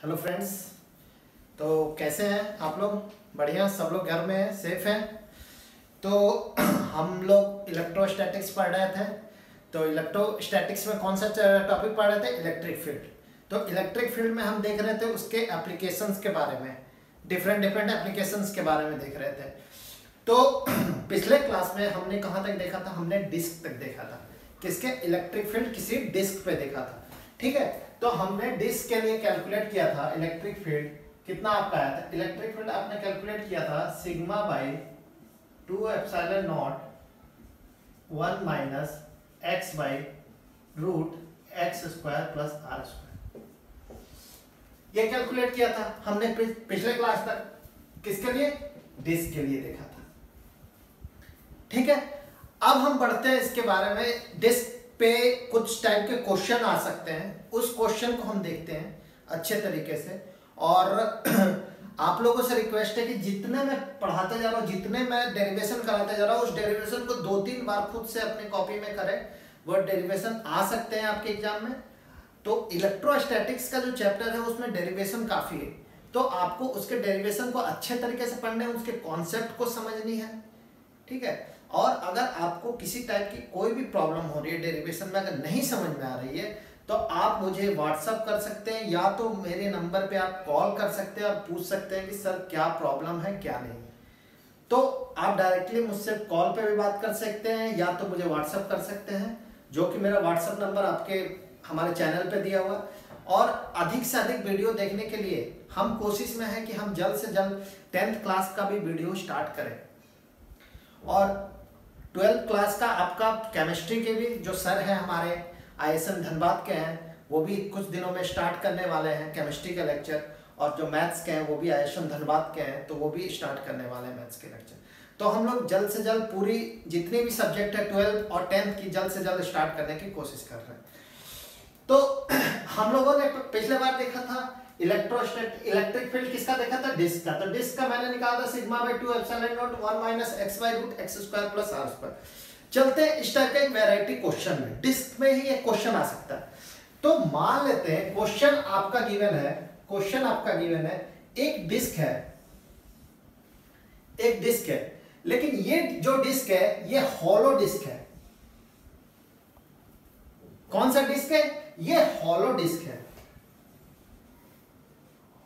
Hello friends. तो कैसे हैं आप लोग? बढ़िया, सब लोग घर में हैं, सेफ हैं। तो हम लोग इलेक्ट्रोस्टैटिक्स पढ़ रहे थे। तो इलेक्ट्रोस्टैटिक्स में कौन सा टॉपिक पढ़ रहे थे? Electric field. तो इलेक्ट्रिक फील्ड में हम देख रहे थे उसके एप्लीकेशंस के बारे में, डिफरेंट एप्लीकेशंस के बारे में देख रहे थे। तो पिछले क्लास में हमने कहाँ तक देखा था? हमने डिस्क तक देखा था। किसके? इलेक्ट्रिक फील्ड किसी डिस्क पे देखा था। ठीक है, तो हमने डिस्क के लिए कैलकुलेट किया था इलेक्ट्रिक फील्ड कितना आपका आया था। इलेक्ट्रिक फील्ड आपने कैलकुलेट किया था sigma by 2 epsilon nought 1 minus x by root x square plus r square. ये कैलकुलेट किया था हमने पिछले क्लास तक। किसके लिए? डिस्क के लिए देखा था। ठीक है, अब हम बढ़ते हैं इसके बारे में। डिस्क पे कुछ टाइप के क्वेश्चन आ सकते हैं, उस क्वेश्चन को हम देखते हैं अच्छे तरीके से। और आप लोगों से रिक्वेस्ट है कि जितने मैं पढ़ाते जा रहा हूँ, जितने मैं डेरिवेशन कराते जा रहा हूँ, उस डेरिवेशन को 2-3 बार खुद से अपनी कॉपी में करें। वो डेरिवेशन आ सकते हैं आपके एग्जाम में। तो इलेक्ट्रोस्टैटिक्स का जो चैप्टर है उसमें डेरिवेशन काफी है, तो आपको उसके डेरिवेशन को अच्छे तरीके से पढ़ने हैं, उसके कॉन्सेप्ट को समझनी है। ठीक है, और अगर आपको किसी टाइप की कोई भी प्रॉब्लम हो रही है डेरिवेशन में, अगर नहीं समझ में आ रही है, तो आप मुझे व्हाट्सअप कर सकते हैं या तो मेरे नंबर पे आप कॉल कर सकते हैं और पूछ सकते हैं कि सर क्या प्रॉब्लम है क्या नहीं। तो आप डायरेक्टली मुझसे कॉल पे भी बात कर सकते हैं या तो मुझे व्हाट्सअप कर सकते हैं, जो कि मेरा व्हाट्सअप नंबर आपके हमारे चैनल पे दिया हुआ है। और अधिक से अधिक वीडियो देखने के लिए हम कोशिश में है कि हम जल्द से जल्द 10th क्लास का भी वीडियो स्टार्ट करें। और 12th क्लास का आपका केमिस्ट्री के भी जो सर हैं हमारे ISM धनबाद के हैं, वो भी कुछ दिनों में स्टार्ट करने वाले हैं केमिस्ट्री के लेक्चर। और जो मैथ्स के हैं वो भी ISM धनबाद के हैं, तो वो भी स्टार्ट करने वाले हैं मैथ्स के लेक्चर। तो हम लोग जल्द से जल्द पूरी जितनी भी सब्जेक्ट है 12th और 10th की जल्द से जल्द स्टार्ट करने की कोशिश कर रहे हैं। तो हम लोगों ने पिछले बार देखा था इलेक्ट्रिक फील्ड किसका देखा था? डिस्क का। तो डिस्क का मैंने निकाला था sigma by 2 epsilon nought 1 minus x by root x square plus r square. चलते हैं इस टाइप का एक वैरायटी क्वेश्चन में, डिस्क में ही एक क्वेश्चन आ सकता है। तो मान लेते हैं क्वेश्चन आपका गिवन है, एक डिस्क है, लेकिन ये जो डिस्क है ये हॉलो डिस्क है। कौन सा डिस्क है? ये हॉलो डिस्क है।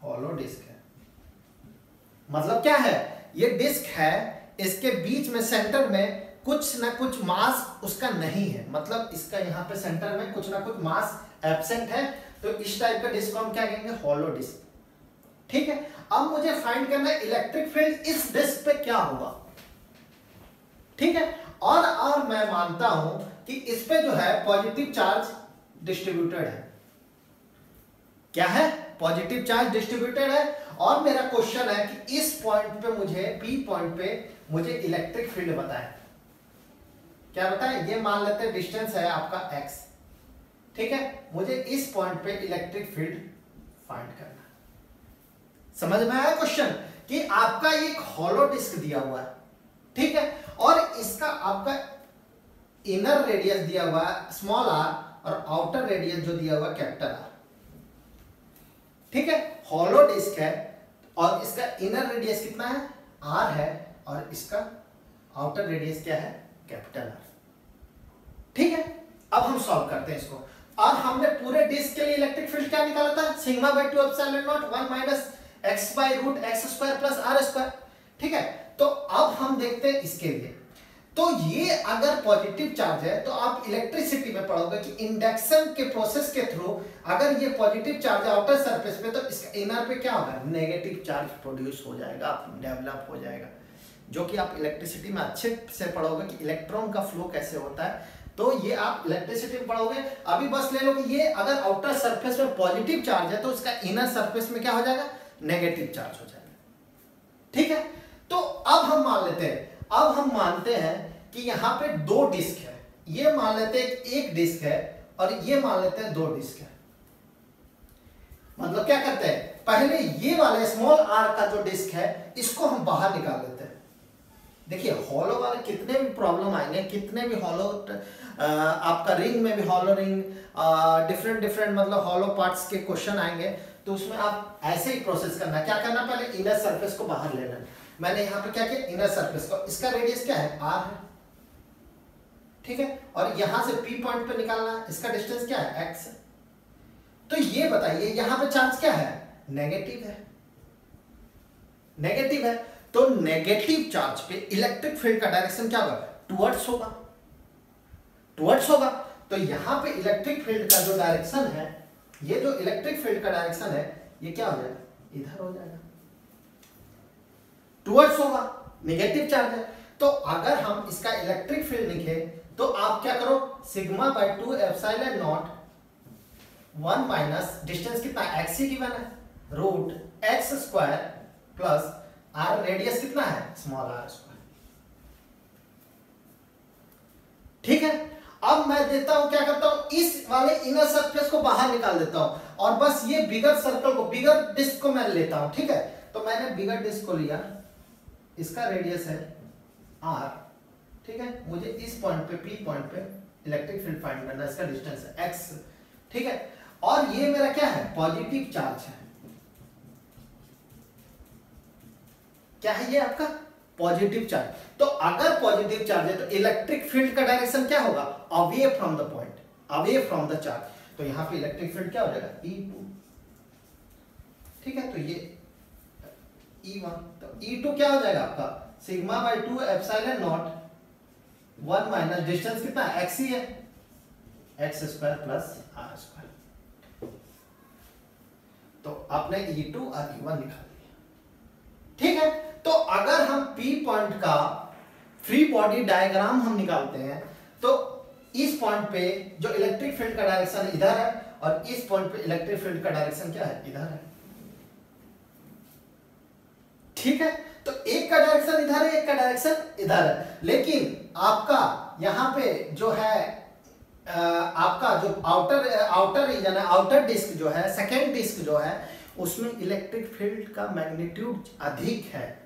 हॉलो डिस्क है मतलब क्या है? ये डिस्क है, इसके बीच में सेंटर में कुछ ना कुछ मास उसका नहीं है, मतलब इसका यहां पे सेंटर में कुछ ना कुछ मास एब्सेंट है। तो इस टाइप का डिस्क को हम क्या कहेंगे? Hollow disc. ठीक है, अब मुझे फाइंड करना है इलेक्ट्रिक फील्ड इस डिस्क पे क्या होगा। ठीक है, और मैं मानता हूं कि इस पे जो है पॉजिटिव चार्ज डिस्ट्रीब्यूटेड है। क्या है? पॉजिटिव चार्ज डिस्ट्रीब्यूटेड है। और मेरा क्वेश्चन है कि इस पॉइंट पे मुझे, पी पॉइंट पे मुझे इलेक्ट्रिक फील्ड बताएं। क्या बताएं? ये मान लेते हैं डिस्टेंस है आपका x। ठीक है, मुझे इस पॉइंट पे इलेक्ट्रिक फील्ड फाइंड करना है। समझ में आया क्वेश्चन? कि आपका एक हॉलो डिस्क दिया हुआ है, ठीक है, और इसका आपका इनर रेडियस दिया हुआ है स्मॉल r और आउटर रेडियस जो दिया हुआ कैपिटल R। ठीक है, हॉलो डिस्क है और इसका इनर रेडियस कितना है? R है, और इसका आउटर रेडियस क्या है? Capital R। ठीक है, अब हम सॉल्व करते हैं इसको। और हमने पूरे डिस्क के लिए इलेक्ट्रिक फील्ड क्या निकाला था? Sigma by 2 epsilon nought 1 minus x by root x square plus r square. ठीक है, तो अब हम देखते हैं इसके लिए। तो ये अगर पॉजिटिव चार्ज है तो आप इलेक्ट्रिसिटी में पढ़ोगे कि इंडक्शन के प्रोसेस के थ्रू अगर ये पॉजिटिव चार्ज है आउटर सरफेस पे, तो इसका इनर पे क्या होगा? नेगेटिव चार्ज प्रोड्यूस हो जाएगा, डेवलप हो जाएगा, जो कि आप इलेक्ट्रिसिटी में अच्छे से पढ़ोगे कि इलेक्ट्रॉन का फ्लो कैसे होता है। तो ये आप इलेक्ट्रिसिटी में पढ़ोगे। अभी बस ले लो कि ये अगर आउटर सरफेस में पॉजिटिव चार्ज है तो इसका इनर सरफेस में क्या हो जाएगा? नेगेटिव चार्ज हो जाएगा। ठीक है, तो अब हम मान लेते हैं, अब हम मानते हैं कि यहां पे 2 डिस्क है। ये मान लेते हैं एक डिस्क है और ये मान लेते हैं 2 डिस्क है। मतलब क्या करते हैं? पहले ये वाले स्मॉल r का जो डिस्क है इसको हम बाहर निकाल लेते हैं। देखिए हॉलो वाले कितने भी प्रॉब्लम आएंगे, कितने भी हॉलो आपका रिंग में भी हॉलो रिंग, डिफरेंट डिफरेंट मतलब हॉलो पार्ट्स के क्वेश्चन आएंगे, तो उसमें आप ऐसे ही प्रोसेस करना। क्या करना, पहले इनर सरफेस को बाहर लेना। मैंने यहाँ पे क्या किया, इनर सरफेस को, इसका रेडियस क्या है, आर है, ठीक है, और यहां से पी पॉइंट पे निकालना है, इसका डिस्टेंस क्या है, एक्स है। तो ये बताइए यहां पे चार्ज क्या है, नेगेटिव है, नेगेटिव है, तो नेगेटिव चार्ज पे इलेक्ट्रिक फील्ड का डायरेक्शन क्या होगा, टुवर्ड्स होगा, टुवर्ड्स होगा। तो यहां पे इलेक्ट्रिक फील्ड का जो डायरेक्शन है, ये जो इलेक्ट्रिक फील्ड का डायरेक्शन है, ये क्या हो जाएगा, इधर हो जाएगा, टुवर्ड्स होगा, नेगेटिव चार्ज है। तो अगर हम इसका इलेक्ट्रिक फील्ड लिखे, तो आप क्या करो, sigma by 2 epsilon nought 1 minus distance कितना, एक्स ही गिवन है, root x square plus r, radius कितना है, स्मॉल आर स्क्वायर, ठीक है। अब मैं देता हूं, क्या करता हूं, इस वाले इनर सरफेस को बाहर निकाल देता हूं, और बस ये बिगर सर्कल को, बिगर डिस्क को मैं लेता हूं, ठीक है। तो मैंने बिगर डिस्क को लिया, इसका रेडियस है आर, ठीक है, मुझे इस पॉइंट पे, पी पॉइंट पे इलेक्ट्रिक फील्ड फाइंड करना है, इसका डिस्टेंस है एक्स, ठीक है, और ये मेरा क्या है, पॉजिटिव चार्ज है, क्या है ये आपका पॉजिटिव चार्ज। तो अगर पॉजिटिव चार्ज है तो इलेक्ट्रिक फील्ड का डायरेक्शन क्या होगा, away from the point, away from the charge. तो यहां पे इलेक्ट्रिक फील्ड क्या हो जाएगा, E2, ठीक है, तो ये E1, तो E2 क्या हो जाएगा आपका, sigma by 2 epsilon nought 1 minus distance कितना है, x ही है, x square plus r square. तो आपने E2 और E1 निकाल दिया, ठीक है। तो अगर हम P पॉइंट का फ्री बॉडी डायग्राम हम निकालते हैं, तो इस पॉइंट पे जो इलेक्ट्रिक फील्ड का डायरेक्शन इधर है, और इस पॉइंट पे इलेक्ट्रिक फील्ड का डायरेक्शन क्या है, इधर है, ठीक है। तो एक का डायरेक्शन इधर है, एक का डायरेक्शन इधर है, लेकिन आपका यहां पे जो है आपका जो आउटर रीजन है, आउटर डिस्क जो है, सेकेंड डिस्क जो है, उसमें इलेक्ट्रिक फील्ड का मैग्नीट्यूड अधिक है।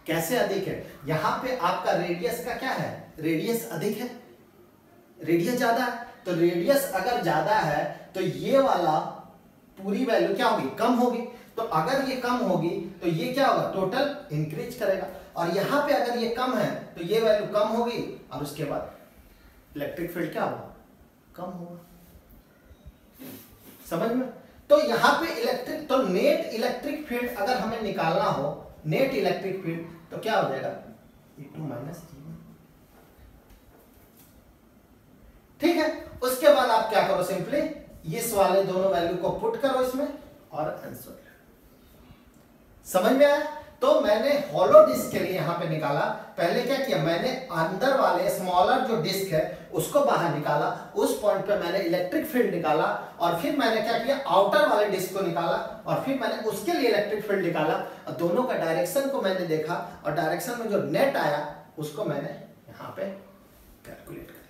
कैसे अधिक है, यहां पे आपका रेडियस का क्या है, रेडियस अधिक है, रेडियस ज्यादा है। तो रेडियस अगर ज्यादा है तो ये वाला पूरी वैल्यू क्या होगी, कम होगी। तो अगर ये कम होगी तो ये क्या होगा, टोटल इंक्रीज करेगा, और यहां पे अगर ये कम है तो ये वैल्यू कम होगी, और उसके बाद इलेक्ट्रिक फील्ड क्या होगा, कम होगा, समझ में। तो यहां पे इलेक्ट्रिक, तो नेट इलेक्ट्रिक फील्ड अगर हमें निकालना हो, नेट इलेक्ट्रिक फील्ड, तो क्या हो जाएगा, E2 माइनस E1, ठीक है। उसके बाद आप क्या करो, सिंपली इस वाले दोनों वैल्यू को पुट करो इसमें और आंसर, समझ में आया। तो मैंने हॉलो डिस्क के लिए यहां पे निकाला, पहले क्या किया, मैंने अंदर वाले स्मॉलर जो डिस्क है उसको बाहर निकाला, उस पॉइंट पे मैंने इलेक्ट्रिक फील्ड निकाला, और फिर मैंने क्या किया, आउटर वाले डिस्क को निकाला, और फिर मैंने उसके लिए इलेक्ट्रिक फील्ड निकाला, और दोनों का डायरेक्शन को मैंने देखा, और डायरेक्शन में जो नेट आया उसको मैंने यहां पे कैलकुलेट कर,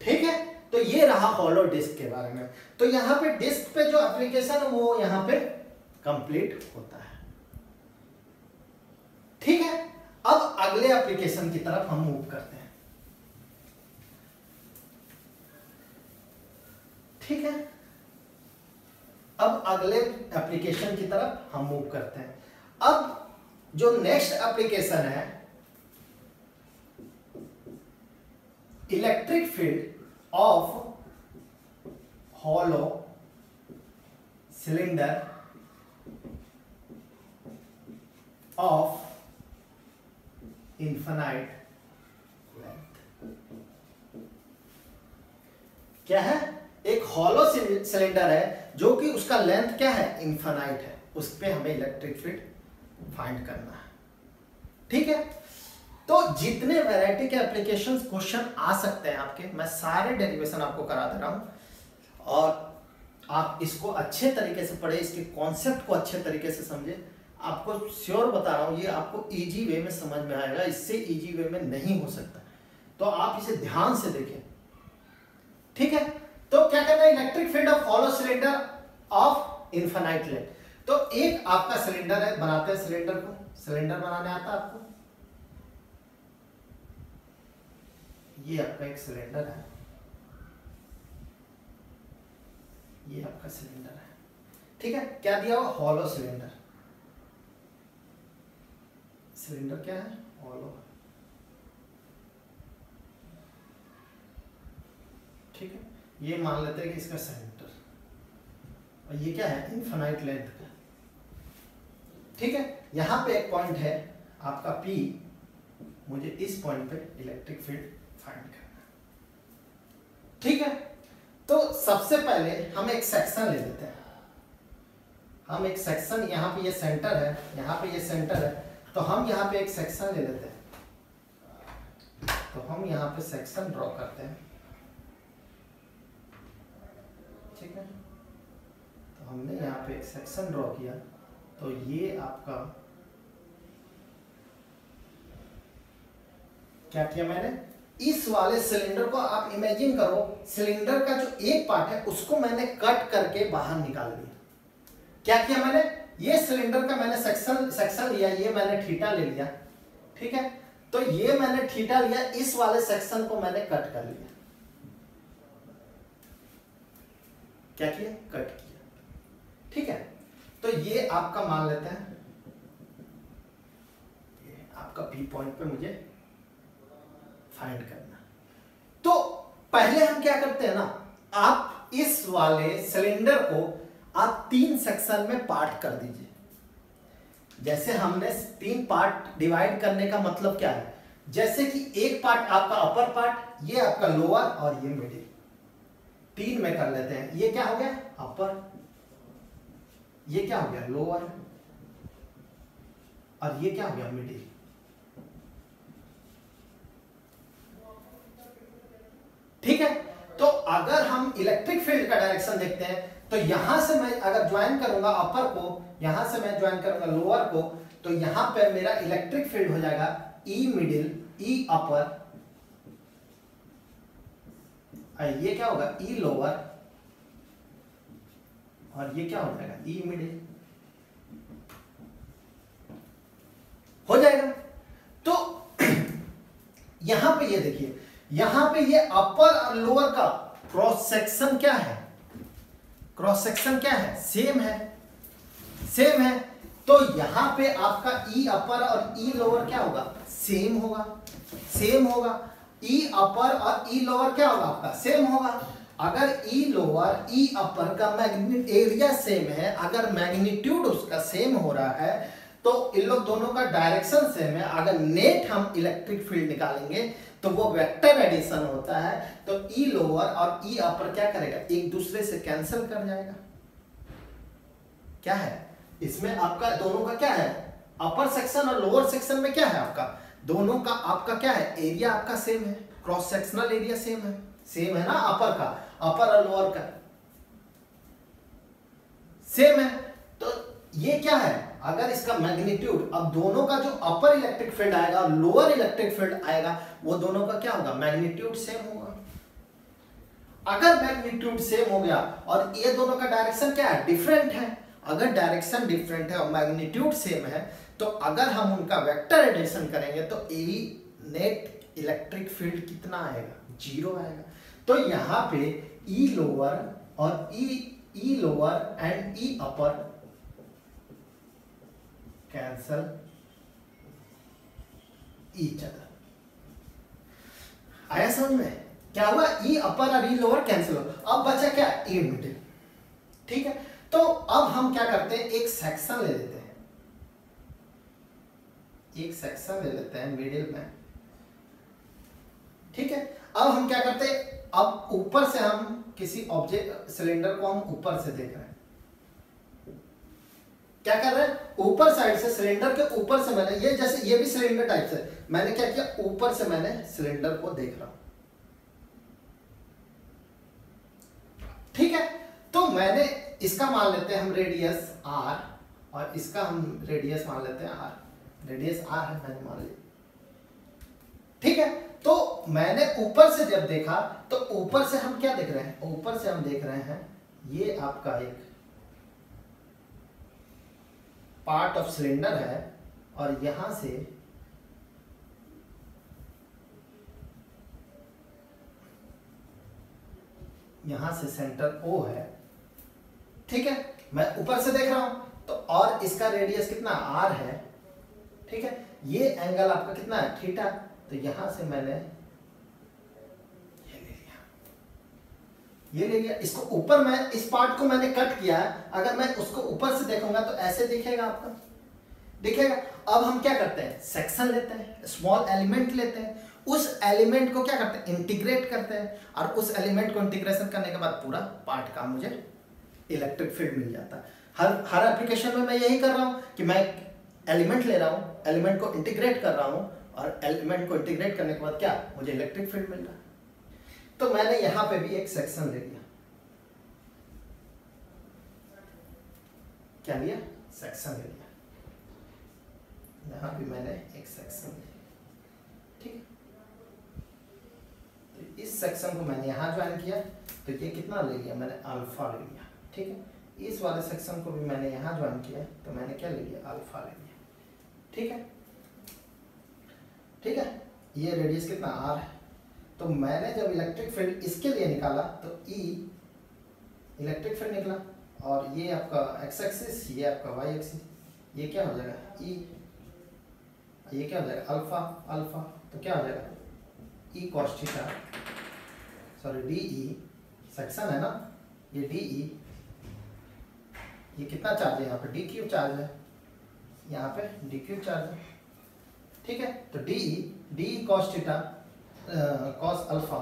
ठीक है। तो ये रहा हॉलो डिस्क के बारे में। तो यहां पे डिस्क पे जो एप्लीकेशन है वो यहां पे कंप्लीट होता है, ठीक है। अब अगले एप्लीकेशन की तरफ हम मूव करते हैं, ठीक है। अब अगले एप्लीकेशन की तरफ हम मूव करते हैं। अब जो नेक्स्ट एप्लीकेशन है, electric field of hollow cylinder of infinite length. क्या है, एक हॉलो सिलेंडर है जो कि उसका लेंथ क्या है, इनफाइनाइट है, उस पे हमें इलेक्ट्रिक फील्ड फाइंड करना है, ठीक है। तो जितने वैरायटी के एप्लीकेशंस क्वेश्चन आ सकते हैं आपके, मैं सारे डेरिवेशन आपको करा दे रहा हूं, और आप इसको अच्छे तरीके से पढ़े, इसके कॉन्सेप्ट को अच्छे तरीके से समझे। आपको श्योर बता रहा हूं, ये आपको इजी वे में समझ में आएगा, इससे इजी वे में नहीं हो सकता। तो आप इसे ध्यान से देखें, ठीक है। तो क्या करना है, electric field of hollow cylinder of infinite length. तो एक आपका सिलेंडर है, बनाते हैं सिलेंडर को, सिलेंडर बनाने आता है आपको, ये आपका एक सिलेंडर है, ये आपका सिलेंडर है, ठीक है। क्या दिया हुआ, हॉलो सिलेंडर, सिलेंडर क्या है, हॉलो, ठीक है। ये मान लेते हैं कि इसका सेंटर, और ये क्या है, इनफाइनाइट लेंथ का, ठीक है। यहां पे एक पॉइंट है आपका P, मुझे इस पॉइंट पे इलेक्ट्रिक फील्ड फाइंड करना, ठीक है। तो सबसे पहले हम एक सेक्शन ले लेते हैं, हम एक सेक्शन, यहाँ पे ये सेंटर है, यहाँ पे ये सेंटर है, तो हम यहाँ पे एक सेक्शन ले लेते हैं। तो हम यहाँ पे सेक्शन ड्रॉ करते हैं, ठीक है। तो हमने यहाँ पे एक सेक्शन ड्रॉ किया, तो ये आपका क्या किया मैंने, इस वाले सिलेंडर को आप इमेजिन करो, सिलेंडर का जो एक पार्ट है उसको मैंने कट करके बाहर निकाल दिया। क्या किया मैंने, ये सिलेंडर का मैंने सेक्शन लिया, ये मैंने थीटा ले लिया, ठीक है। तो ये मैंने थीटा लिया, इस वाले सेक्शन को मैंने कट कर लिया, क्या किया, कट किया, ठीक है। तो ये आपका मान लेते हैं, ये आपका P पॉइंट पे मुझे फाइंड करना। तो पहले हम क्या करते हैं ना, आप इस वाले सिलेंडर को आप 3 सेक्शन में पार्ट कर दीजिए। जैसे हमने 3 पार्ट डिवाइड करने का मतलब क्या है, जैसे कि एक पार्ट आपका अपर पार्ट, ये आपका लोअर और ये मिडिल, 3 में कर लेते हैं। ये क्या हो गया, अपर, ये क्या हो गया, लोअर, और ये क्या हो गया, मिडिल, ठीक है। तो अगर हम इलेक्ट्रिक फील्ड का डायरेक्शन देखते हैं, तो यहां से मैं अगर ज्वाइन करूंगा अपर को, यहां से मैं ज्वाइन करूंगा लोअर को, तो यहां पर मेरा इलेक्ट्रिक फील्ड हो जाएगा ई मिडिल, ई अपर, ये क्या होगा, ई लोअर, और ये क्या हो जाएगा, ई मिडिल, हो जाएगा। तो यहां पे ये देखिए, यहां पे ये अपर और लोअर का क्रॉस सेक्शन क्या है, क्रॉस सेक्शन क्या है, सेम है, सेम है। तो यहां पे आपका ई अपर और ई लोअर क्या होगा, सेम होगा, सेम होगा। ई अपर और ई लोअर क्या होगा आपका, सेम होगा। अगर ई लोअर ई अपर का एरिया सेम है, अगर मैग्नीट्यूड उसका सेम हो रहा है, तो इन लोग दोनों का डायरेक्शन सेम है। अगर नेट हम इलेक्ट्रिक फील्ड निकालेंगे तो वो वेक्टर एडिशन होता है, तो ई लोअर और ई अपर क्या करेगा, एक दूसरे से कैंसिल कर जाएगा। क्या है इसमें आपका, दोनों का क्या है, अपर सेक्शन और लोअर सेक्शन में क्या है आपका, दोनों का आपका क्या है, एरिया आपका सेम है, क्रॉस सेक्शनल एरिया सेम है ना, अपर का, अपर और लोअर का सेम है। तो ये क्या है, अगर इसका मैग्नीट्यूड, अब दोनों का जो अपर इलेक्ट्रिक फील्ड आएगा और लोअर इलेक्ट्रिक फील्ड आएगा, वो दोनों का क्या होगा, मैग्नीट्यूड सेम होगा। अगर मैग्नीट्यूड सेम हो गया और ये दोनों का डायरेक्शन क्या है, डिफरेंट है, अगर डायरेक्शन डिफरेंट है और मैग्नीट्यूड सेम है, तो अगर हम उनका वेक्टर एडिशन करेंगे तो ए नेट इलेक्ट्रिक फील्ड कितना आएगा, 0 आएगा। तो यहाँ पे ई लोअर और E lower and E upper cancel each other. आया समझ में, क्या हुआ, ई अपर और ई लोअर कैंसिल हो, अब बचा क्या, ई मिडिल, ठीक है। तो अब हम क्या करते हैं, एक सेक्शन ले लेते हैं, एक सेक्शन ले लेते हैं मिडिल में, ठीक है। अब हम क्या करते हैं, अब ऊपर से हम किसी ऑब्जेक्ट, सिलेंडर को हम ऊपर से देख रहे हैं, क्या कर रहे हैं, ऊपर साइड से, सिलेंडर के ऊपर से मैंने, ये जैसे ये भी सिलेंडर टाइप से, मैंने क्या किया, ऊपर से मैंने सिलेंडर को देख रहा हूं, ठीक है। तो मैंने इसका मान लेते हैं हम रेडियस r, और इसका हम रेडियस मान लेते हैं r, रेडियस r है, मैंने मान लिया, ठीक है। तो मैंने ऊपर से जब देखा, तो ऊपर से हम क्या देख रहे हैं, ऊपर से हम देख रहे हैं ये आपका एक पार्ट ऑफ सिलेंडर है और यहां से सेंटर O है, ठीक है, मैं ऊपर से देख रहा हूं तो, और इसका रेडियस कितना R है, ठीक है, ये एंगल आपका कितना है थीटा, तो यहां से मैंने ये ले लिया, इसको ऊपर मैं इस पार्ट को मैंने कट किया है, अगर मैं उसको ऊपर से देखूंगा तो ऐसे दिखेगा आपका, दिखेगा। अब हम क्या करते हैं, सेक्शन लेते हैं, स्मॉल एलिमेंट लेते हैं, उस एलिमेंट को क्या करते हैं, इंटीग्रेट करते हैं, और उस एलिमेंट को इंटीग्रेशन करने के बाद पूरा पार्ट का मुझे इलेक्ट्रिक फील्ड मिल जाता है। हर एप्लीकेशन में मैं यही कर रहा हूं कि मैं एलिमेंट ले रहा हूं, एलिमेंट को इंटीग्रेट कर रहा हूं, और एलिमेंट को इंटीग्रेट करने के बाद क्या मुझे इलेक्ट्रिक फील्ड मिल रहा है। तो मैंने यहां पे भी एक सेक्शन ले लिया, क्या लिया, सेक्शन ले लिया, यहां भी मैंने एक सेक्शन लिया, ठीक। तो इस सेक्शन को मैंने यहां ज्वाइन किया, तो ये कितना ले लिया मैंने, अल्फा ले लिया, ठीक है। इस वाले सेक्शन को भी मैंने यहां ज्वाइन किया, तो मैंने क्या ले लिया, अल्फा ले लिया, ठीक है, ठीक है। ये रेडियस कितना R है, तो मैंने जब इलेक्ट्रिक फील्ड इसके लिए निकाला तो E इलेक्ट्रिक फील्ड निकला, और ये आपका x एक्सिस, ये आपका y एक्सिस, ये क्या हो जाएगा E, ये क्या हो जाएगा अल्फा, अल्फा, तो क्या हो जाएगा E cos theta, sorry DE, section है ना ये DE, ये कितना चार्ज है यहाँ पे, dq चार्ज है, यहाँ पे dq चार्ज है, ठीक है। तो DE cos theta cos alpha,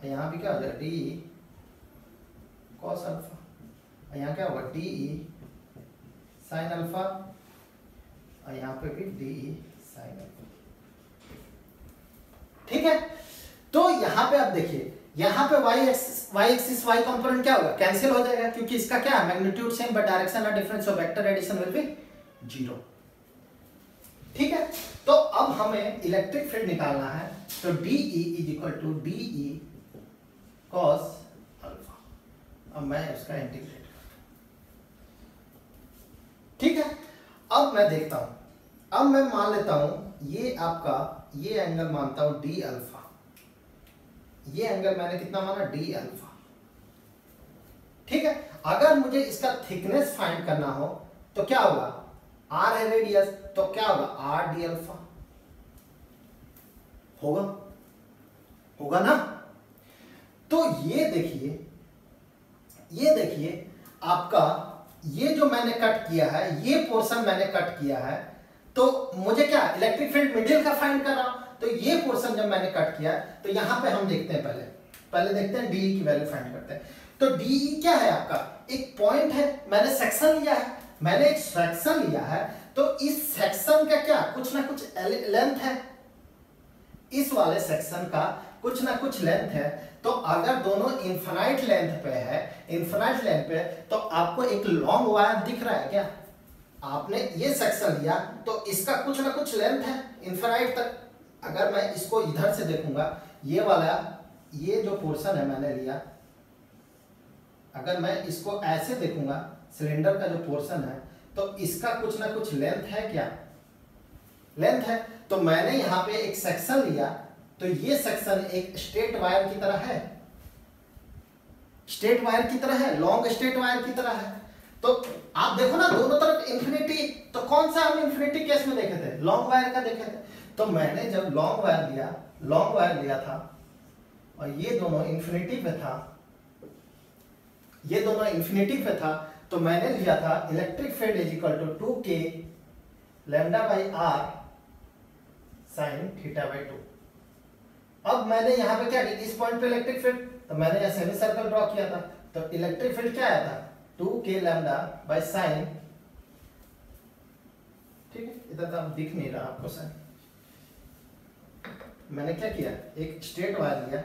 यहाँ भी क्या हो जाएगा DE cos अल्फा, यहाँ क्या होगा DE sin अल्फा, और यहाँ पे भी DE sin अल्फा, ठीक है। तो यहाँ पे आप देखिए, यहाँ पे y एक्सिस y कंपोनेंट क्या होगा, कैंसिल हो जाएगा, क्योंकि इसका क्या है magnitude same but direction are different, so vector addition will be 0, ठीक है। तो अब हमें इलेक्ट्रिक फील्ड निकालना है, तो DE is equal to DE cos alpha, अब मैं उसका इंटीग्रेट करता हूं, ठीक है। अब मैं देखता हूं, अब मैं मान लेता हूं ये आपका, ये एंगल मानता हूं D अल्फा, ये एंगल मैंने कितना माना D अल्फा, ठीक है। अगर मुझे इसका थिकनेस फाइंड करना हो तो क्या होगा, R है रेडियस, तो क्या होगा R D अल्फा होगा, होगा ना। तो ये देखिए, ये देखिए आपका, ये जो मैंने कट किया है, ये पोर्शन मैंने कट किया है, तो मुझे क्या इलेक्ट्रिक फील्ड मिडिल का फाइंड कर रहा हूं, तो ये पोर्शन जब मैंने कट किया तो यहां पे हम देखते हैं, पहले देखते हैं DE की वैल्यू फाइंड करते हैं। तो DE क्या है आपका, एक पॉइंट है, मैंने सेक्शन लिया है, मैंने एक सेक्शन लिया है, तो इस सेक्शन का क्या कुछ ना कुछ लेंथ है, इस वाले सेक्शन का कुछ ना कुछ लेंथ है। तो अगर दोनों इनफाइनाइट लेंथ पे है, इनफाइनाइट लेंथ पे, तो आपको एक लॉन्ग वायर दिख रहा है क्या, आपने ये सेक्शन लिया तो इसका कुछ ना कुछ लेंथ है इनफाइनाइट तक। अगर मैं इसको इधर से देखूंगा, ये वाला, ये जो पोर्शन है मैंने लिया, अगर मैं इसको ऐसे देखूंगा, सिलेंडर का जो पोर्शन है, तो इसका कुछ ना कुछ लेंथ है क्या, लेंथ है। तो मैंने यहाँ पे एक सेक्शन लिया, तो ये सेक्शन एक स्ट्रेट वायर की तरह है, स्ट्रेट वायर की तरह है, लॉन्ग स्ट्रेट वायर की तरह है। तो आप देखो ना दोनों तरफ इंफिनिटी, तो कौन सा हम इंफिनिटी केस में देखे थे, लॉन्ग वायर का देखे थे। तो मैंने जब लॉन्ग वायर लिया था, और ये दोनों इंफिनिटी पे था, ये दोनों इंफिनिटी पे था, तो मैंने लिया था electric field is equal to 2k lambda by r sin theta by 2। अब मैंने यहाँ पे क्या किया, इस पॉइंट पे इलेक्ट्रिक फील्ड, तो मैंने यहाँ सेमी सर्कल ड्रॉ किया था, तो इलेक्ट्रिक फील्ड क्या आया था 2k लैम्डा बाई साइन, ठीक है, इधर तो दिख नहीं रहा आपको साइन। मैंने क्या किया, एक स्ट्रेट वायर लिया,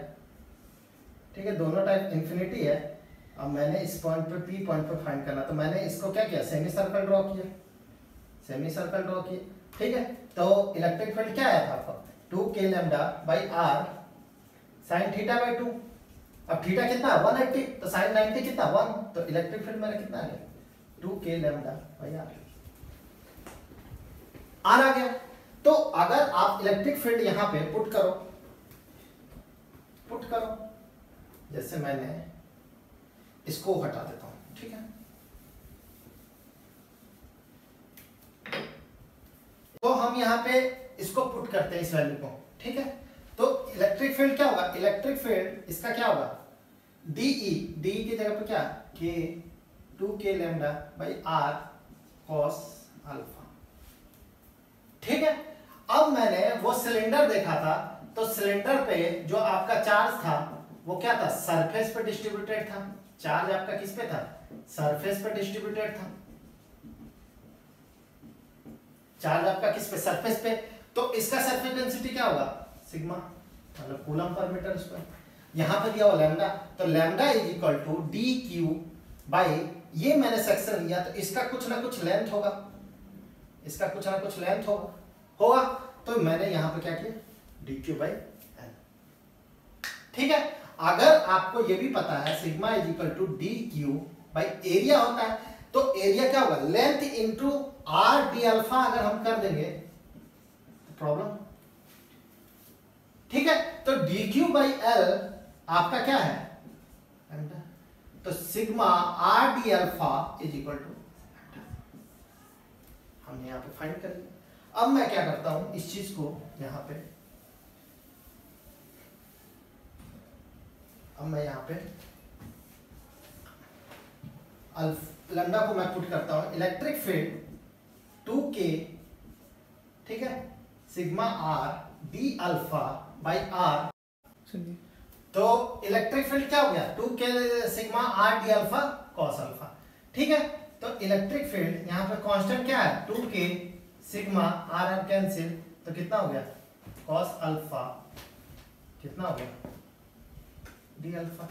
ठीक है, दोनों टाइप इंफिनिटी है। अब मैंने इस पॉइंट पे P पॉइंट पे फाइंड करना, तो मैंने इसको क्या किया, सेमी सर्कल ड्रॉ किया, सेमी सर्कल ड्रॉ किया, ठीक है। तो इलेक्ट्रिक फील्ड क्या आया था आपका 2k lambda by r sin theta by 2। अब थीटा कितना है 180, तो sin 90 कितना 1, तो इलेक्ट्रिक फील्ड मेरा कितना आ गया 2k lambda by r। R आ गया। तो अगर आप इलेक्ट्रिक फील्ड यहां पे पुट करो, जैसे मैंने इसको हटा देता हूं, ठीक है। तो हम यहां पे इसको पुट करते हैं इस वैल्यू को, ठीक है। तो इलेक्ट्रिक फील्ड क्या होगा, इलेक्ट्रिक फील्ड इसका क्या होगा, डीई की जगह पे क्या के 2k lambda by r cos alpha, ठीक है। अब मैंने वो सिलेंडर देखा था, तो सिलेंडर पे जो आपका चार्ज था वो क्या था, सरफेस पे डिस्ट्रीब्यूटेड था। चार्ज आपका किस पे था, सरफेस पे डिस्ट्रीब्यूटेड था। चार्ज आपका किस पे, सरफेस पे। तो इसका सरफेस डेंसिटी क्या होगा, सिग्मा, मतलब कूलम पर मीटर स्क्वायर। यहां पर दिया हुआ लैम्डा, तो lambda is equal to d q by, ये मैंने सेक्शन लिया तो इसका कुछ ना कुछ लेंथ होगा, इसका कुछ ना कुछ लेंथ होगा। तो मैंने यहां पर क्या किया, डी क्यू बाई एल, ठीक है। अगर आपको ये भी पता है sigma is equal to d q by area होता है, तो एरिया क्या होगा, length into r d alpha अगर हम कर देंगे तो प्रॉब्लम, ठीक है। तो डी क्यू बाई एल आपका क्या है, तो sigma r d alpha is equal to, हमने यहां पे फाइंड कर लिया। अब मैं क्या करता हूं, इस चीज को यहां पे, अब मैं यहां पे लैम्डा को मैं पुट करता हूं, इलेक्ट्रिक फील्ड 2k, ठीक है, sigma r d alpha by r. तो इलेक्ट्रिक फील्ड क्या हो गया, 2k sigma r d alpha cos alpha, ठीक है। तो इलेक्ट्रिक फील्ड यहां पे कांस्टेंट क्या है, 2k sigma are are cancel, तो कितना हो गया, कॉस अल्फा, कितना हो गया, डी अल्फा,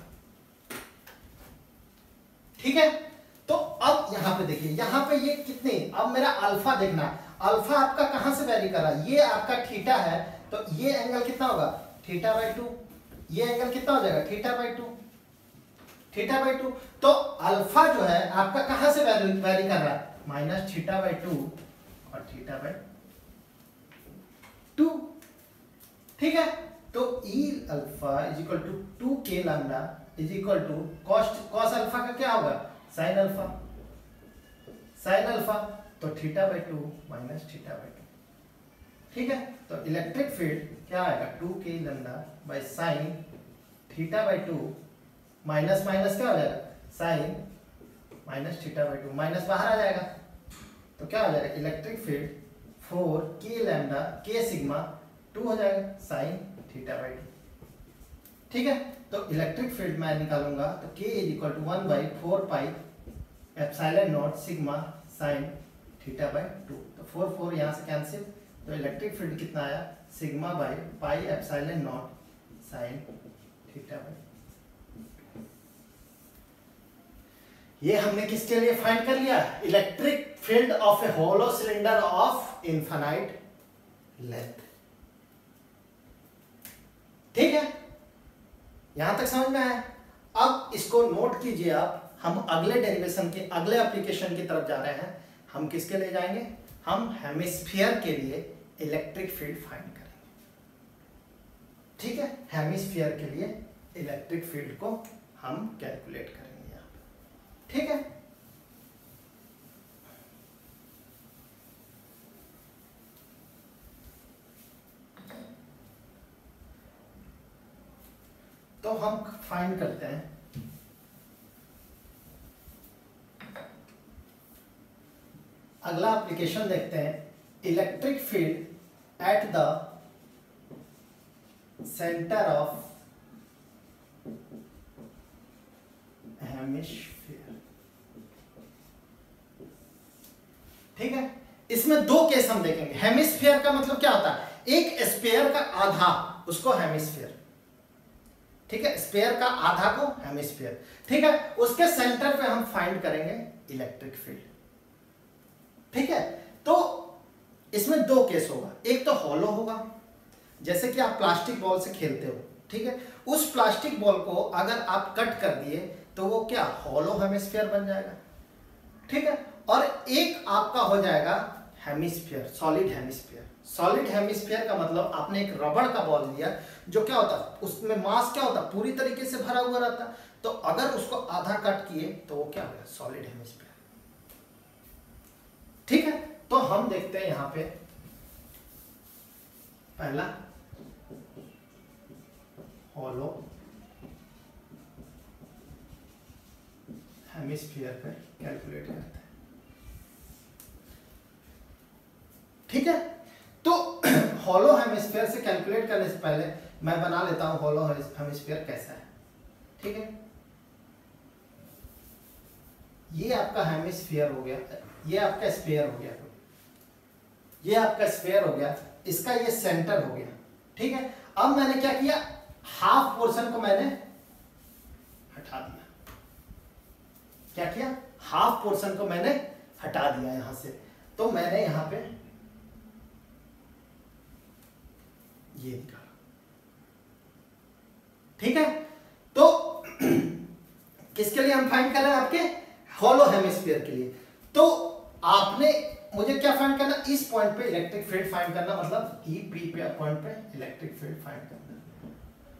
ठीक है। तो अब यहां पे देखिए, यहां पे ये कितने, अब मेरा अल्फा देखना, अल्फा आपका कहां से वैरी कर रहा है, ये आपका थीटा है, तो ये एंगल कितना होगा, थीटा बाई 2, ये एंगल कितना हो जाएगा, थीटा बाई 2, थीटा बाई 2। तो अल्फा जो है आपका कहां से वैरी कर रहा है, माइनस थीटा बाई 2 और थीटा बाई 2, ठीक है। तो E alpha is equal to 2k lambda is equal to cos alpha का क्या होगा, साइन अल्फा, साइन अल्फा, तो theta by 2 minus theta by 2, ठीक है। तो इलेक्ट्रिक फील्ड क्या आएगा, 2k lambda by sine theta by 2 minus minus क्या हो जाएगा, sine minus theta by 2, minus बाहर आ जाएगा, तो क्या हो जाएगा, electric field 4k lambda k sigma 2 हो जाएगा साइन थीटा बाई 2, ठीक है। तो इलेक्ट्रिक फील्ड मैं निकालूंगा, तो k is equal to 1 by 4 pi epsilon nought sigma sine theta by 2, तो 4 4 यहां से कैंसिल, तो इलेक्ट्रिक फील्ड कितना आया, sigma by pi epsilon nought sine theta by, ये हमने किसके लिए फाइंड कर लिया, electric field of a hollow cylinder of infinite length, ठीक है। यहां तक समझ में आया। अब इसको नोट कीजिए आप, हम अगले डेरिवेशन के अगले एप्लीकेशन की तरफ जा रहे हैं। हम किसके लिए जाएंगे, हम हेमिस्फीयर के लिए इलेक्ट्रिक फील्ड फाइंड करेंगे, ठीक है। हेमिस्फीयर के लिए इलेक्ट्रिक फील्ड को हम कैलकुलेट करेंगे यहां पे, ठीक है। तो हम फाइंड करते हैं, अगला एप्लीकेशन देखते हैं, electric field at the centre of hemisphere, ठीक है। इसमें दो केस हम देखेंगे। हेमिस्फीयर का मतलब क्या होता है, एक स्फीयर का आधा, उसको हेमिस्फीयर, ठीक है, स्फीयर का आधा को हेमिस्फीयर, ठीक है। उसके सेंटर पे हम फाइंड करेंगे इलेक्ट्रिक फील्ड, ठीक है। तो इसमें दो केस होगा, एक तो हॉलो होगा, जैसे कि आप प्लास्टिक बॉल से खेलते हो, ठीक है। उस प्लास्टिक बॉल को अगर आप कट कर दिए तो वो क्या, हॉलो हेमिस्फीयर बन जाएगा, ठीक है। और एक आपका हो जाएगा hemisphere, solid hemisphere. Solid hemisphere का मतलब आपने एक रबड़ का बॉल लिया, जो क्या होता है उसमें मास क्या होता है, पूरी तरीके से भरा हुआ रहता है। तो अगर उसको आधा कट किए तो वो क्या हो गया, सॉलिड हेमिस्फीयर। ठीक है, तो हम देखते हैं यहां पे पहला हॉलो हेमिस्फीयर पे कैलकुलेट करते हैं। ठीक है, तो हॉलो हेमिस्फीयर से कैलकुलेट करने से पहले मैं बना लेता हूं हॉलो हेमिस्फीयर कैसा है। ठीक है, ये आपका हेमिस्फीयर हो गया, ये आपका स्फीयर हो गया, ये आपका स्फीयर हो गया, इसका ये सेंटर हो गया। ठीक है, अब मैंने क्या किया, हाफ पोर्शन को मैंने हटा दिया। क्या किया, हाफ पोर्शन को मैंने हटा दिया यहां से। तो मैंने यहां पे ये निकाला। ठीक है, तो किसके लिए हम फाइंड कर रहे हैं, आपके हॉलो हेमिस्फीयर के लिए। तो आपने मुझे क्या फाइंड करना, इस पॉइंट पे इलेक्ट्रिक फील्ड फाइंड करना, मतलब ई पी पे पॉइंट पे इलेक्ट्रिक फील्ड फाइंड करना।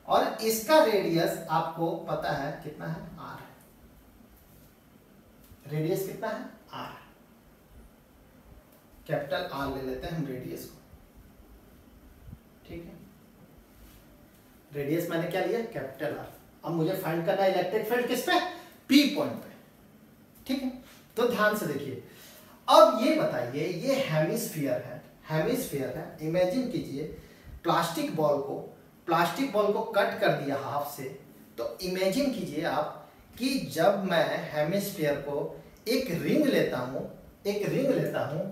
और इसका रेडियस आपको पता है कितना है, आर है। रेडियस कितना है, आर। कैपिटल आर ले लेते हैं हम रेडियस को। ठीक है, रेडियस मैंने क्या लिया, कैपिटल आर। अब मुझे फाइंड करना है इलेक्ट्रिक फील्ड किस पे, पी पॉइंट पे। ठीक है, तो ध्यान से देखिए। अब ये बताइए, ये हेमिस्फीयर है, हेमिस्फीयर है। इमेजिन कीजिए प्लास्टिक बॉल को कट कर दिया हाफ से। तो इमेजिन कीजिए आप कि जब मैं हेमिस्फीयर को एक रिंग लेता हूं,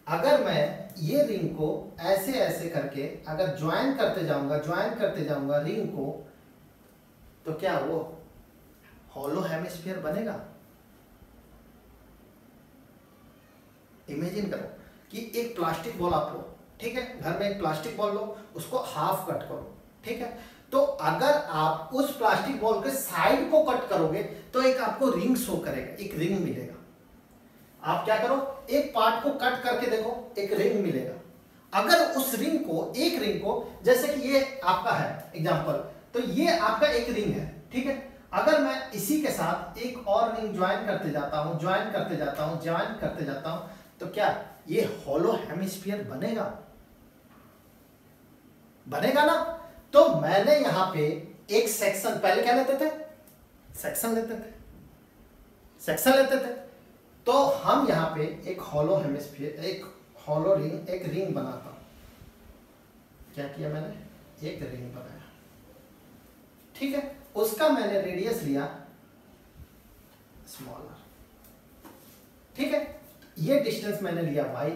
अगर मैं ये रिंग को ऐसे ऐसे करके अगर ज्वाइन करते जाऊंगा रिंग को, तो क्या वो हॉलो हेमिस्फीयर बनेगा। इमेजिन करो कि एक प्लास्टिक बॉल आप लो, ठीक है, घर में एक प्लास्टिक बॉल लो, उसको हाफ कट करो। ठीक है, तो अगर आप उस प्लास्टिक बॉल के साइड को कट करोगे तो एक आपको रिंग शो करेगा, एक रिंग मिलेगा। आप क्या करो, एक पार्ट को कट करके देखो, एक रिंग मिलेगा। अगर उस रिंग को जैसे कि ये आपका है एग्जांपल, तो ये आपका एक रिंग है। ठीक है, अगर मैं इसी के साथ एक और रिंग ज्वाइन करते जाता हूं, तो क्या ये हॉलो हेमिस्फीयर बनेगा ना। तो मैंने यहां पे एक सेक्शन, पहले क्या लेते थे, सेक्शन लेते थे। तो हम यहां पे एक हॉलो हेमिस्फीयर, एक हॉलो रिंग, एक रिंग बनाता हूं। क्या किया मैंने, एक रिंग बनाया। ठीक है, उसका मैंने रेडियस लिया स्मॉलर। ठीक है, ये डिस्टेंस मैंने लिया y,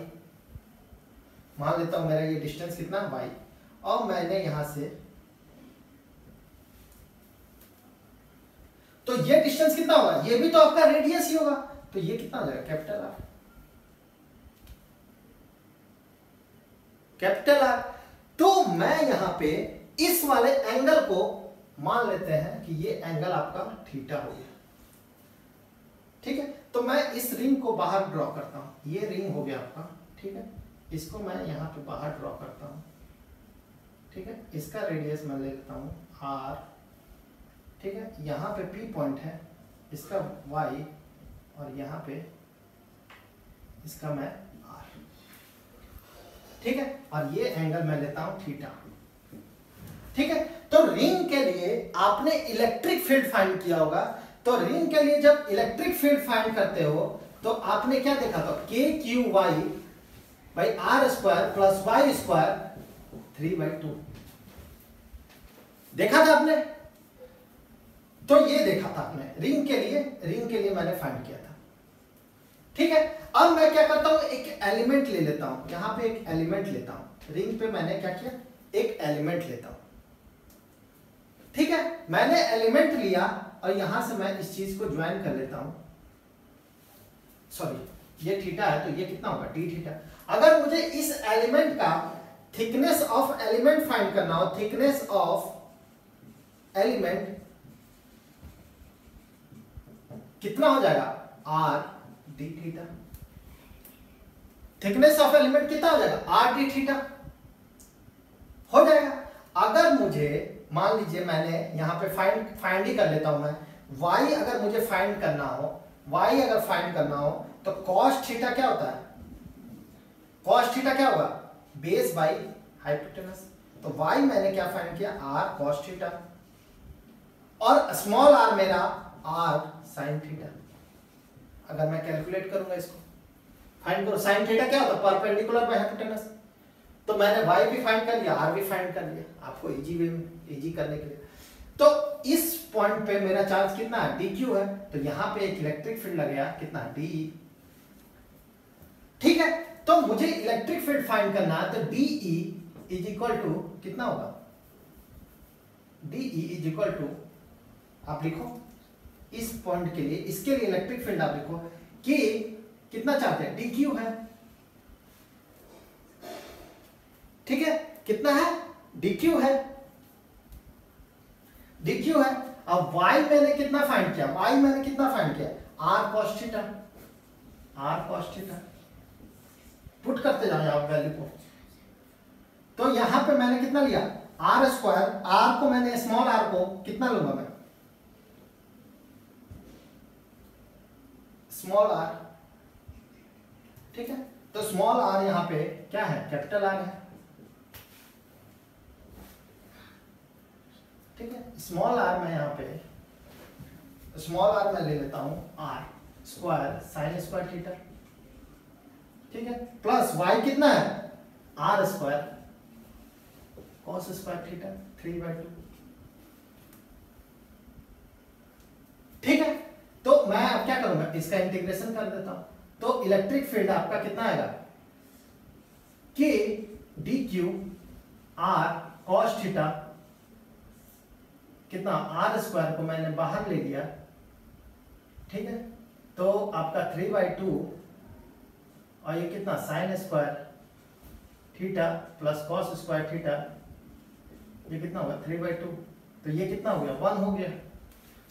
मान लेता हूं मेरा ये डिस्टेंस कितना y, और मैंने यहां से, तो ये डिस्टेंस कितना होगा, ये भी तो आपका रेडियस ही होगा, तो ये कितना हो जाएगा, कैपिटल आर। तो मैं यहां पे इस वाले एंगल को मान लेते हैं कि ये एंगल आपका थीटा हो गया। ठीक है, तो मैं इस रिंग को बाहर ड्रॉ करता हूं, ये रिंग हो गया आपका। ठीक है, इसको मैं यहां पे बाहर ड्रॉ करता हूं। ठीक है, इसका रेडियस मैं लेता हूं r। ठीक है, यहां पे p पॉइंट है, इसका y, और यहां पे इसका मैं r। ठीक है, और ये एंगल मैं लेता हूं थीटा। ठीक है, तो रिंग के लिए आपने इलेक्ट्रिक फील्ड फाइंड किया होगा। तो रिंग के लिए जब इलेक्ट्रिक फील्ड फाइंड करते हो तो आपने क्या देखा था, KQY/r² + y² 3/2 देखा था आपने। तो ये देखा था आपने रिंग के लिए मैंने फाइंड किया था। ठीक है, अब मैं क्या करता हूं, एक एलिमेंट ले लेता हूं, यहां पे एक एलिमेंट लेता हूं। रिंग पे मैंने क्या किया, एक एलिमेंट लेता हूं। ठीक है, मैंने एलिमेंट लिया और यहां से मैं इस चीज को ज्वाइन कर लेता हूं। सॉरी, ये थीटा है, तो ये कितना होगा, d थीटा। अगर मुझे इस एलिमेंट का थिकनेस ऑफ एलिमेंट फाइंड करना हो, थिकनेस ऑफ एलिमेंट कितना हो जाएगा, r d theta. Thickness of element कितना हो जाएगा, आर डी थीटा हो जाएगा। अगर मुझे मान लीजिए मैंने यहाँ पे फाइंड ही कर लेता हूं मैं, y अगर मुझे फाइंड करना हो, y अगर फाइंड करना हो तो cos थीटा क्या होता है, cos थीटा क्या होगा, बेस बाई हाइपोटेनस। तो y मैंने क्या फाइंड किया, r cos थीटा, और स्मॉल r मेरा r sin थीटा। अगर मैं कैलकुलेट करूंगा इसको, फाइंड करो sin थीटा क्या होता है, परपेंडिकुलर बाय हाइपोटेनस। तो मैंने y भी फाइंड कर लिया, r भी फाइंड कर लिया, आपको इजी करने के लिए। तो इस पॉइंट पे मेरा चार्ज कितना है, dq है, तो यहां पे एक इलेक्ट्रिक फील्ड लग गया कितना, de। ठीक है, तो मुझे इलेक्ट्रिक फील्ड फाइंड करना है, तो de इज इक्वल टू कितना होगा, de इज इक्वल टू, आप लिखो इस पॉइंट के लिए, इसके लिए इलेक्ट्रिक फील्ड आप लिखो कि कितना चाहते हैं, dq है। ठीक है, कितना है, dq है, dq है। अब y मैंने कितना फाइंड किया, y मैंने कितना फाइंड किया, r cos theta, r cos theta. Put करते जाओ आप वैल्यू को। तो यहां पे मैंने कितना लिया, r स्क्वायर, r को मैंने स्मॉल r को कितना लूंगा मैं, स्मॉल r। ठीक है, तो स्मॉल r यहां पे क्या है, कैपिटल R है। ठीक है, स्मॉल r मैं यहाँ पे स्मॉल r मैं ले लेता हूं r square sine square theta. ठीक है, प्लस y कितना है, r square cos square theta 3/2। ठीक है, तो मैं अब क्या करूंगा, इसका इंटीग्रेशन कर देता हूं। तो इलेक्ट्रिक फील्ड आपका कितना आएगा, कि dq r cos थीटा कितना, r स्क्वायर को मैंने बाहर ले लिया। ठीक है, तो आपका 3/2 और ये कितना, sine square theta plus cos square theta, ये कितना होगा 3/2। तो ये कितना हो गया, 1 हो गया।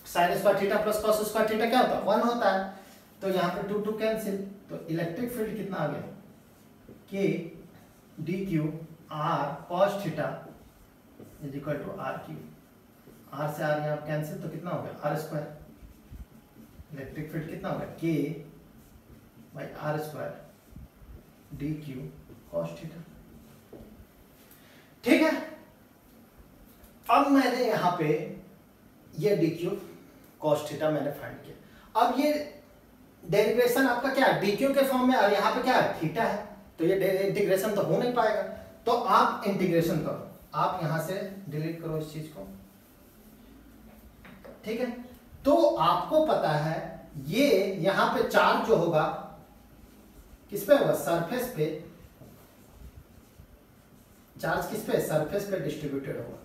Sine square theta plus cos square theta क्या होता है, 1 होता है। तो यहाँ पे 2 2 कैंसिल, तो इलेक्ट्रिक फील्ड कितना आ गया, कि dq r cos theta is equal to r cube, r से r यहाँ कैंसिल, तो कितना हो गया, r स्क्वायर। इलेक्ट्रिक फील्ड कितना हो गया, k by r square dq cos theta. ठीक है, अब मैंने यहाँ पे ये dq cos थीटा मैंने फाइंड किया। अब ये डेरिवेशन आपका क्या है, dq के फॉर्म में, और यहाँ पे क्या है, थीटा है। तो ये इंटीग्रेशन तो हो नहीं पाएगा, तो आप इंटीग्रेशन करो, आप यहां से डिलीट करो इस चीज को। ठीक है, तो आपको पता है ये यहां पे चार्ज जो होगा किस पे होगा, सरफेस पे। चार्ज किस पे, सरफेस पे डिस्ट्रीब्यूटेड होगा।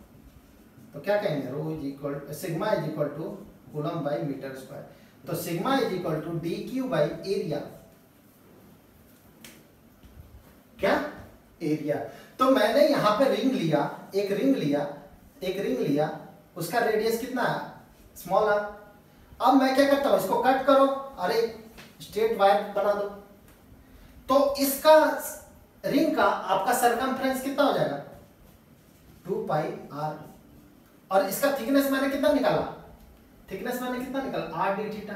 तो क्या कहेंगे, rho is equal, sigma is equal to coulomb by metre square. तो sigma is equal to dq by area, क्या, एरिया। तो मैंने यहां पे रिंग लिया, एक रिंग लिया, उसका रेडियस कितना है, स्मॉल r। अब मैं क्या करता हूं, इसको कट करो और एक स्ट्रेट वायर बना दो। तो इसका रिंग का आपका सरकमफ्रेंस कितना हो जाएगा, 2 पाई r, और इसका थिकनेस मैंने कितना निकाला, r d थीटा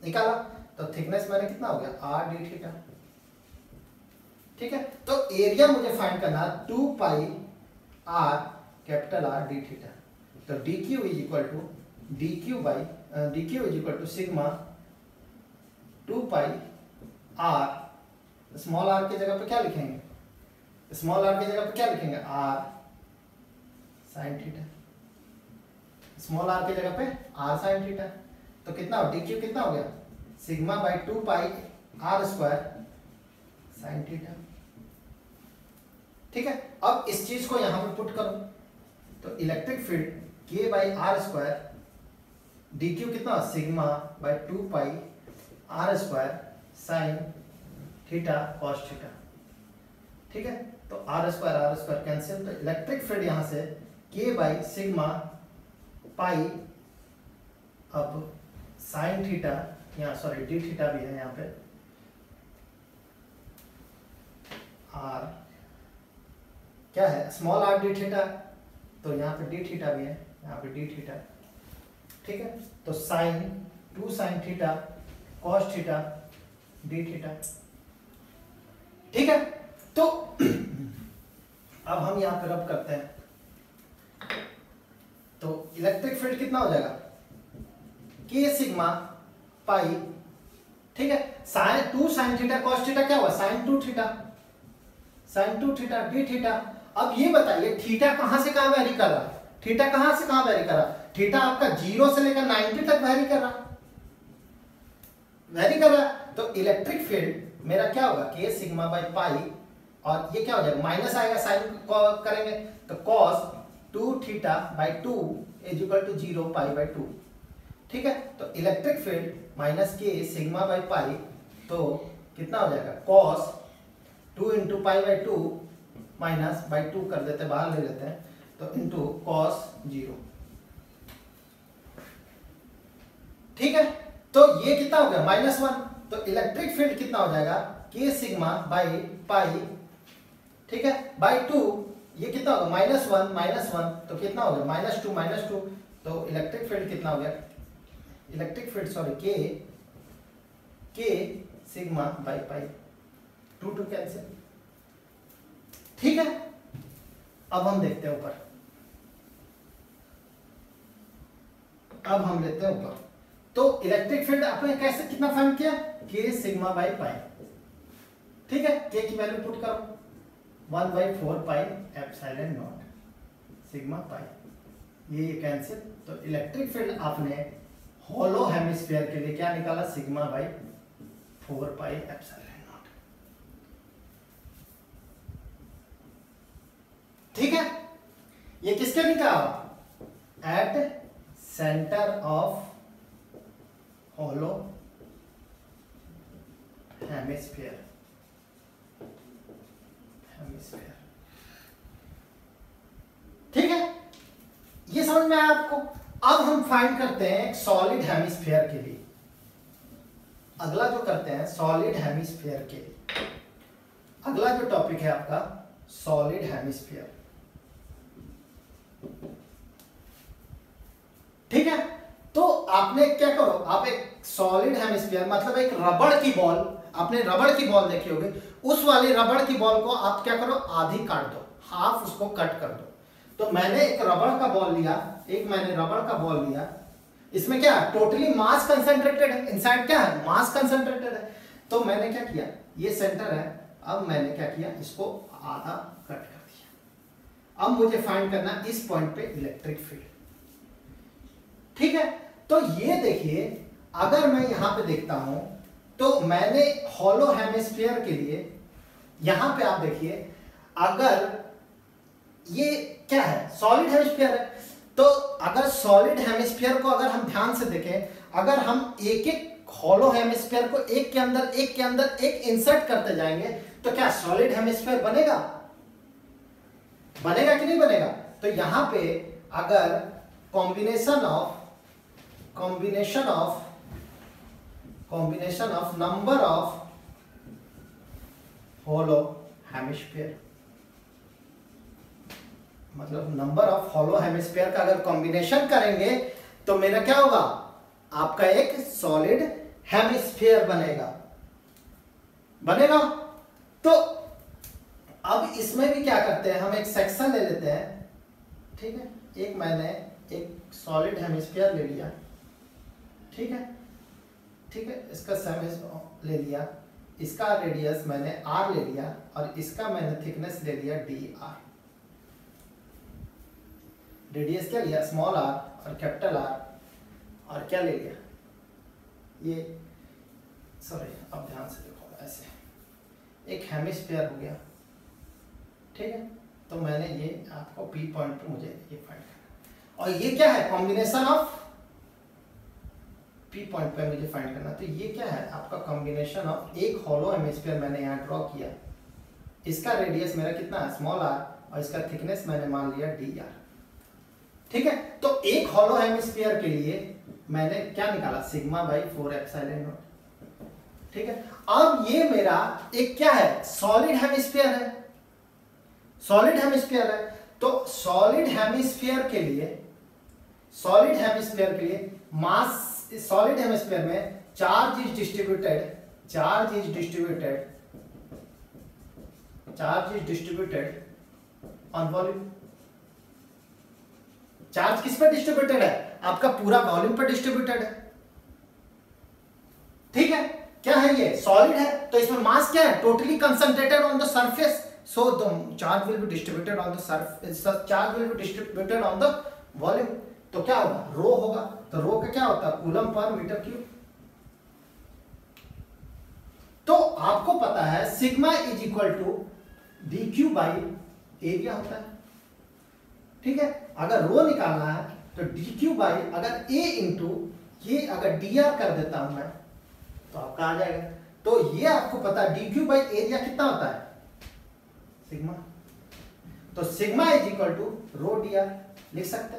निकाला। तो थिकनेस मैंने कितना हो गया, r d थीटा। ठीक है, तो एरिया मुझे फाइंड करना है 2 pi r capital R d थीटा। तो dq is equal to dq is equal to sigma 2 pi r, small r की जगह पे क्या लिखेंगे, r sine theta, small r की जगह पे r साइन थीटा। तो कितना हो, dq कितना हो गया, sigma by 2 pi r square sine theta. ठीक है, अब इस चीज को यहां पे पुट करो, तो electric field k by r square dq कितना, sigma by 2 pi r square sine theta cos theta. ठीक है, तो r स्क्वायर कैंसिल, तो इलेक्ट्रिक फील्ड यहां से k बाई सिग्मा पाई, अब साइन थीटा, यहाँ सॉरी डी थीटा भी है यहाँ पे, आर क्या है, स्मॉल आर डी थीटा, तो यहाँ पे डी थीटा भी है, यहाँ पे डी थीटा, ठीक है। तो sine 2 sine theta cos theta d theta, ठीक है। तो अब हम यहाँ पे रब करते हैं, तो इलेक्ट्रिक फील्ड कितना हो जाएगा, के सिग्मा पाई, ठीक है। Sine 2 sine theta cos theta क्या हुआ, sine 2 theta, sine 2 theta d theta. अब ये बताइए थीटा कहां से कहां वेरी कर रहा है, थीटा कहां से कहां वेरी कर रहा है, थीटा आपका 0 से लेकर 90 तक वेरी कर रहा है, तो इलेक्ट्रिक फील्ड मेरा क्या होगा, के सिग्मा बाई पाई, और ये क्या हो जाएगा, माइनस आएगा, साइन करेंगे तो cos 2 theta by 2 is equal to 0 pi by 2, ठीक है। तो इलेक्ट्रिक फील्ड माइनस के सिग्मा बाई पाई, तो कितना हो जाएगा, cos 2 into pi by 2 minus by 2 कर देते हैं, बाहर ले लेते हैं, तो इंटू कॉस 0, ठीक है। तो ये कितना हो गया, -1, तो इलेक्ट्रिक फील्ड कितना हो जाएगा, के सिग्मा बाई पाई, ठीक है, बाई 2, ये कितना होगा, -1, तो कितना हो गया, -2, तो इलेक्ट्रिक फील्ड कितना हो गया, इलेक्ट्रिक फील्ड सॉरी के सिग्मा बाई पाई, 2 कैंसिल, ठीक है। अब हम देखते हैं ऊपर, अब हम लेते हैं ऊपर, तो इलेक्ट्रिक फील्ड आपने कैसे कितना फाइंड किया, के सिग्मा बाई पाई, ठीक है। के की वैल्यू पुट करो 1/4 पाई एप्सिलॉन नॉट सिग्मा पाई, ये कैंसिल, तो इलेक्ट्रिक फील्ड आपने होलो हेमिस्फीयर के लिए क्या निकाला, sigma by 4 pi epsilon nought, ठीक है। ये किसके निकाला, at centre of hollow hemisphere, ठीक है। ये समझ में आया आपको। अब हम फाइंड करते हैं सॉलिड हेमिस्फीयर के लिए, अगला जो करते हैं सॉलिड हेमिस्फीयर के लिए, अगला जो टॉपिक है आपका सॉलिड हेमिस्फीयर, ठीक है। तो आपने क्या करो, आप एक सॉलिड हेमिस्फीयर मतलब एक रबड़ की बॉल, आपने रबड़ की बॉल देखी होगी, उस वाली रबड़ की बॉल को आप क्या करो, आधी काट दो, हाफ उसको कट कर दो। तो मैंने एक रबड़ का बॉल लिया, इसमें क्या टोटली मास कंसंट्रेटेड है, इनसाइड क्या है, मास कंसंट्रेटेड है। तो मैंने क्या किया, ये सेंटर है, अब मैंने क्या किया, इसको आधा कट कर दिया। अब मुझे फाइंड करना इस पॉइंट पे इलेक्ट्रिक फील्ड, ठीक है। तो ये देखिए, अगर मैं यहां पे देखता हूं, तो मैंने हॉलो हेमिस्फीयर के लिए यहां पे आप देखिए, अगर ये क्या है, सॉलिड हेमिस्फीयर है, तो अगर सॉलिड हेमिस्फीयर को अगर हम ध्यान से देखें, अगर हम एक एक हॉलो हेमिस्फीयर को एक के अंदर एक इंसर्ट करते जाएंगे, तो क्या सॉलिड हेमिस्फीयर बनेगा कि नहीं बनेगा। तो यहां पे अगर combination of number of hollow hemisphere, मतलब नंबर ऑफ हॉलो हेमिस्फीयर का अगर कॉम्बिनेशन करेंगे, तो मेरा क्या होगा, आपका एक सॉलिड हेमिस्फीयर बनेगा। तो अब इसमें भी क्या करते हैं, हम एक सेक्शन ले लेते हैं, ठीक है। एक मैंने एक सॉलिड हेमिस्फीयर ले लिया, ठीक है, इसका सेम ले लिया, इसका रेडियस मैंने r ले लिया, और इसका मैंने थिकनेस ले लिया dr। रेडियस क्या लिया, स्मॉल r और कैपिटल R, और क्या ले लिया, ये सॉरी अब ध्यान से देखो, ऐसे एक हेमिस्फीयर हो गया, ठीक है। तो मैंने ये आपको P पॉइंट पे मुझे ये फाइंड करना, और ये क्या है, कॉम्बिनेशन ऑफ P पॉइंट पे मुझे फाइंड करना। तो ये क्या है, आपका कॉम्बिनेशन ऑफ एक हॉलो हेमिस्फीयर मैंने यहाँ ड्रॉ किया, इसका रेडियस मेरा कितना है, स्मॉल r, और इसका थिकनेस मैंने मान लिया dr, ठीक है। तो एक हॉलो हेमिस्फीयर के लिए मैंने क्या निकाला, सिग्मा बाई 4 एप्सिलॉन नॉट, ठीक है। अब ये मेरा एक क्या है, सॉलिड हेमिस्फीयर है, सॉलिड हेमिस्फीयर है। तो सॉलिड हेमिस्फीयर के लिए मास, सॉलिड हेमिस्फीयर में charge is distributed on volume. Charge किस पर डिस्ट्रीब्यूटेड है, आपका पूरा वॉल्यूम पर डिस्ट्रीब्यूटेड है, ठीक है। क्या है ये, सॉलिड है, तो इसमें मास क्या है, totally concentrated on the surface, so the charge will be distributed on the surface, charge will be distributed on the volume. तो क्या होगा, रो होगा। तो रो का क्या होता है, कूलम पर मीटर क्यूब। तो आपको पता है sigma is equal to d q by area होता है, ठीक है। अगर रो निकालना है तो डी क्यू बाई, अगर ए इंटू ये अगर डी आर कर देता हूं मैं तो आपका आ जाएगा। तो ये आपको पता है डी क्यू बाई एरिया कितना होता है, सिग्मा। तो sigma is equal to rho D r लिख सकते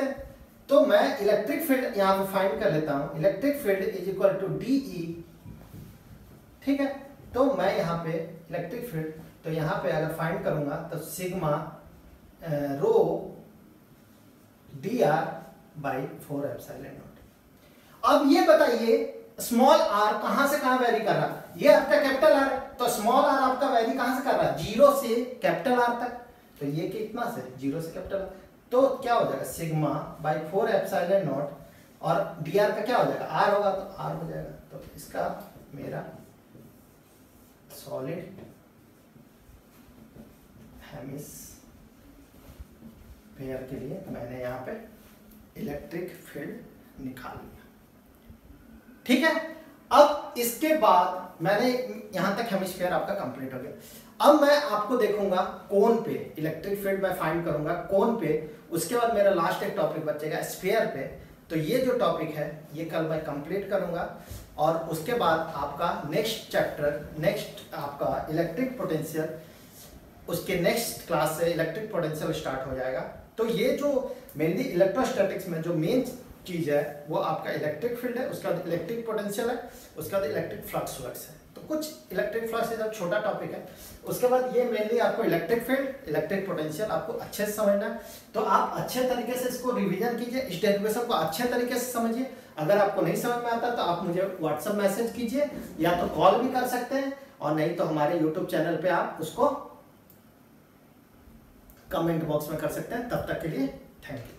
हैं। तो मैं इलेक्ट्रिक फील्ड यहां पे फाइंड कर लेता हूं, electric field is equal to D E, ठीक है। तो मैं यहां पे इलेक्ट्रिक फील्ड, तो यहां पे अगर फाइंड करूंगा तो sigma rho D R by 4 epsilon not. अब ये बताइए स्मॉल आर कहां से कहां वेरी कर रहा है, ये आपका कैपिटल आर है, तो स्मॉल आर आपका वेरी कहां से कर रहा है, 0 से कैपिटल आर तक। तो ये कितना से, 0 से कैपिटल आर। तो क्या हो जाएगा, सिग्मा बाई 4 एप्सिलॉन नॉट, और डी आर का क्या हो जाएगा, आर होगा तो आर हो जाएगा। तो इसका मेरा सॉलिड हेमिस्फीयर के लिए मैंने यहाँ पे इलेक्ट्रिक फील्ड निकाल लिया, ठीक है। अब इसके बाद मैंने यहां तक हेमिस्फीयर आपका कंप्लीट हो गया। अब मैं आपको देखूंगा कोन पे, इलेक्ट्रिक फील्ड मैं फाइंड करूंगा कोन पे, उसके बाद मेरा लास्ट एक टॉपिक बचेगा स्फीयर पे। तो ये जो टॉपिक है ये कल मैं कंप्लीट करूंगा, और उसके बाद आपका नेक्स्ट चैप्टर, नेक्स्ट आपका इलेक्ट्रिक पोटेंशियल, उसके नेक्स्ट क्लास से इलेक्ट्रिक पोटेंशियल स्टार्ट हो जाएगा। तो ये जो मेनली इलेक्ट्रोस्टैटिक्स में जो मेन चीज है वो आपका इलेक्ट्रिक फील्ड है, उसका बाद इलेक्ट्रिक पोटेंशियल है, उसका बाद इलेक्ट्रिक फ्लक्स है। तो कुछ इलेक्ट्रिक फ्लक्स एक छोटा टॉपिक है, उसके बाद ये मेनली आपको इलेक्ट्रिक फील्ड, इलेक्ट्रिक पोटेंशियल आपको अच्छे से समझना है। तो आप अच्छे तरीके से इसको रिवीजन कीजिए, इस डेरिवेशन को अच्छे तरीके से समझिए। अगर आपको नहीं समझ में आता तो आप मुझे व्हाट्सएप मैसेज कीजिए, या तो कॉल भी कर सकते हैं, और नहीं तो हमारे यूट्यूब चैनल पे आप उसको कमेंट बॉक्स में कर सकते हैं। तब तक के लिए थैंक यू।